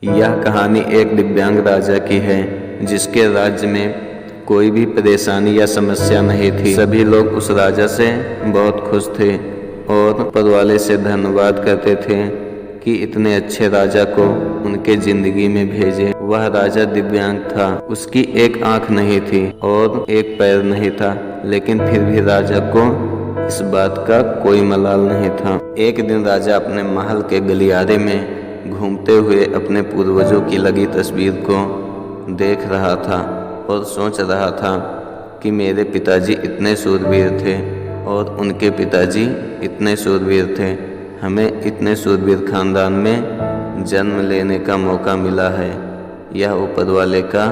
यह कहानी एक दिव्यांग राजा की है जिसके राज्य में कोई भी परेशानी या समस्या नहीं थी। सभी लोग उस राजा से बहुत खुश थे और ऊपर वाले से धन्यवाद करते थे कि इतने अच्छे राजा को उनके जिंदगी में भेजे। वह राजा दिव्यांग था, उसकी एक आंख नहीं थी और एक पैर नहीं था, लेकिन फिर भी राजा को इस बात का कोई मलाल नहीं था। एक दिन राजा अपने महल के गलियारे में घूमते हुए अपने पूर्वजों की लगी तस्वीर को देख रहा था और सोच रहा था कि मेरे पिताजी इतने शूरवीर थे और उनके पिताजी इतने शूरवीर थे। हमें इतने शूरवीर खानदान में जन्म लेने का मौका मिला है, यह ऊपर वाले का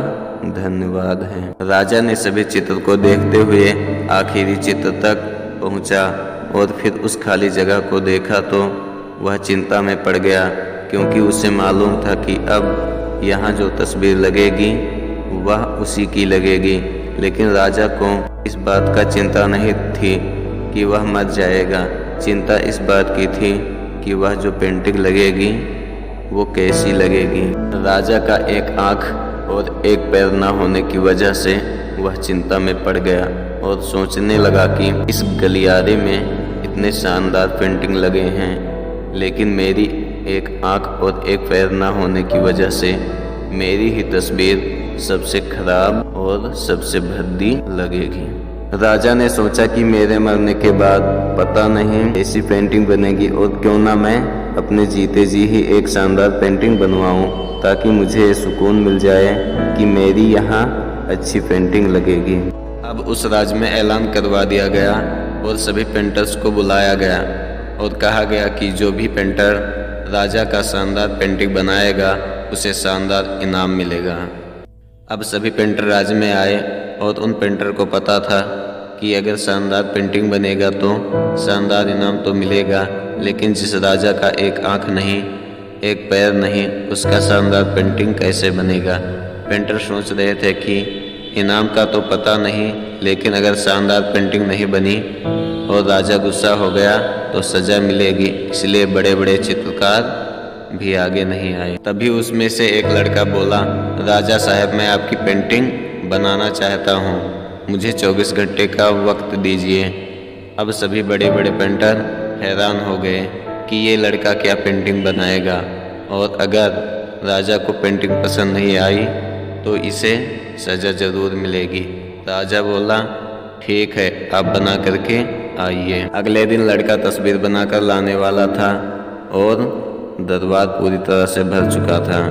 धन्यवाद है। राजा ने सभी चित्र को देखते हुए आखिरी चित्र तक पहुंचा और फिर उस खाली जगह को देखा तो वह चिंता में पड़ गया, क्योंकि उसे मालूम था कि अब यहाँ जो तस्वीर लगेगी वह उसी की लगेगी। लेकिन राजा को इस बात का चिंता नहीं थी कि वह मर जाएगा, चिंता इस बात की थी कि वह जो पेंटिंग लगेगी वो कैसी लगेगी। राजा का एक आँख और एक पैर न होने की वजह से वह चिंता में पड़ गया और सोचने लगा कि इस गलियारे में इतने शानदार पेंटिंग लगे हैं, लेकिन मेरी एक आँख और एक पैर न होने की वजह से मेरी ही तस्वीर सबसे खराब और सबसे भद्दी लगेगी। राजा ने सोचा कि मेरे मरने के बाद पता नहीं ऐसी पेंटिंग बनेगी, और क्यों ना मैं अपने जीते जी ही एक शानदार पेंटिंग बनवाऊं, ताकि मुझे सुकून मिल जाए कि मेरी यहाँ अच्छी पेंटिंग लगेगी। अब उस राज्य में ऐलान करवा दिया गया और सभी पेंटर्स को बुलाया गया और कहा गया कि जो भी पेंटर राजा का शानदार पेंटिंग बनाएगा उसे शानदार इनाम मिलेगा। अब सभी पेंटर राज्य में आए और उन पेंटर को पता था कि अगर शानदार पेंटिंग बनेगा तो शानदार इनाम तो मिलेगा, लेकिन जिस राजा का एक आंख नहीं, एक पैर नहीं, उसका शानदार पेंटिंग कैसे बनेगा। पेंटर सोच रहे थे कि इनाम का तो पता नहीं, लेकिन अगर शानदार पेंटिंग नहीं बनी और राजा गुस्सा हो गया तो सजा मिलेगी, इसलिए बड़े बड़े चित्रकार भी आगे नहीं आए। तभी उसमें से एक लड़का बोला, राजा साहब मैं आपकी पेंटिंग बनाना चाहता हूँ, मुझे 24 घंटे का वक्त दीजिए। अब सभी बड़े बड़े पेंटर हैरान हो गए कि ये लड़का क्या पेंटिंग बनाएगा, और अगर राजा को पेंटिंग पसंद नहीं आई तो इसे सजा जरूर मिलेगी। राजा बोला, ठीक है आप बना करके आइए। अगले दिन लड़का तस्वीर बनाकर लाने वाला था और दरबार पूरी तरह से भर चुका था।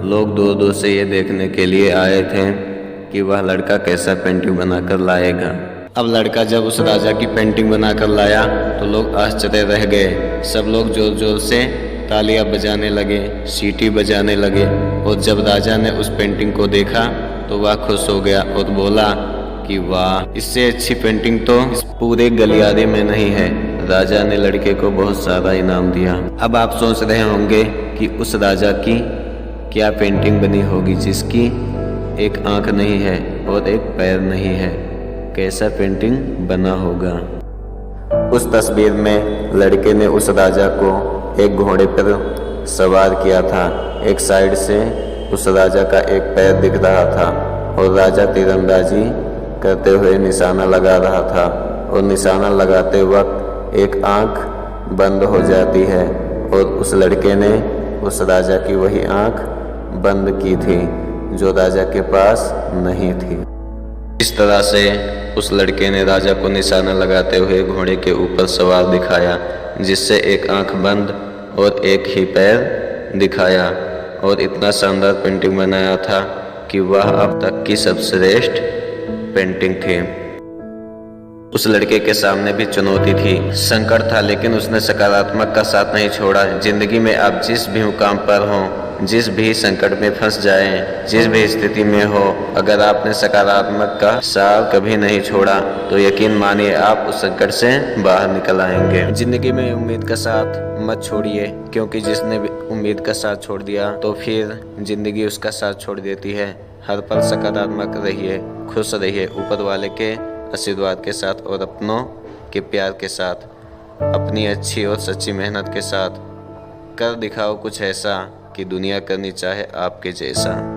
लोग दूर दूर से ये देखने के लिए आए थे कि वह लड़का कैसा पेंटिंग बनाकर लाएगा। अब लड़का जब उस राजा की पेंटिंग बनाकर लाया तो लोग आश्चर्य रह गए। सब लोग जोर जोर से तालियां बजाने लगे, सीटी बजाने लगे, और जब राजा ने उस पेंटिंग को देखा तो वह खुश हो गया और बोला कि वाह, इससे अच्छी पेंटिंग तो इस पूरे गलियारे में नहीं है। राजा ने लड़के को बहुत सारा इनाम दिया। अब आप सोच रहे होंगे कि उस राजा की क्या पेंटिंग बनी होगी जिसकी एक आंख नहीं है और एक पैर नहीं है, कैसा पेंटिंग बना होगा। उस तस्वीर में लड़के ने उस राजा को एक घोड़े पर सवार किया था। एक साइड से उस राजा का एक पैर दिख रहा था और राजा तीरंदाजी करते हुए निशाना लगा रहा था, और निशाना लगाते वक्त एक आंख बंद हो जाती है और उस लड़के ने उस राजा की वही आंख बंद की थी जो राजा के पास नहीं थी। इस तरह से उस लड़के ने राजा को निशाना लगाते हुए घोड़े के ऊपर सवार दिखाया, जिससे एक आंख बंद और एक ही पैर दिखाया, और इतना शानदार पेंटिंग बनाया था कि वह अब तक की सबसे श्रेष्ठ पेंटिंग थी। उस लड़के के सामने भी चुनौती थी, संकट था, लेकिन उसने सकारात्मक का साथ नहीं छोड़ा। जिंदगी में आप जिस भी मुकाम पर हो, जिस भी संकट में फंस जाएं, जिस भी स्थिति में हो, अगर आपने सकारात्मक का साथ कभी नहीं छोड़ा तो यकीन मानिए आप उस संकट से बाहर निकल आएंगे। जिंदगी में उम्मीद का साथ मत छोड़िए, क्योंकि जिसने भी उम्मीद का साथ छोड़ दिया तो फिर जिंदगी उसका साथ छोड़ देती है। हर पल सकारात्मक रहिए, खुश रहिए, ऊपर वाले के आशीर्वाद के साथ और अपनों के प्यार के साथ, अपनी अच्छी और सच्ची मेहनत के साथ कर दिखाओ कुछ ऐसा कि दुनिया करनी चाहे आपके जैसा।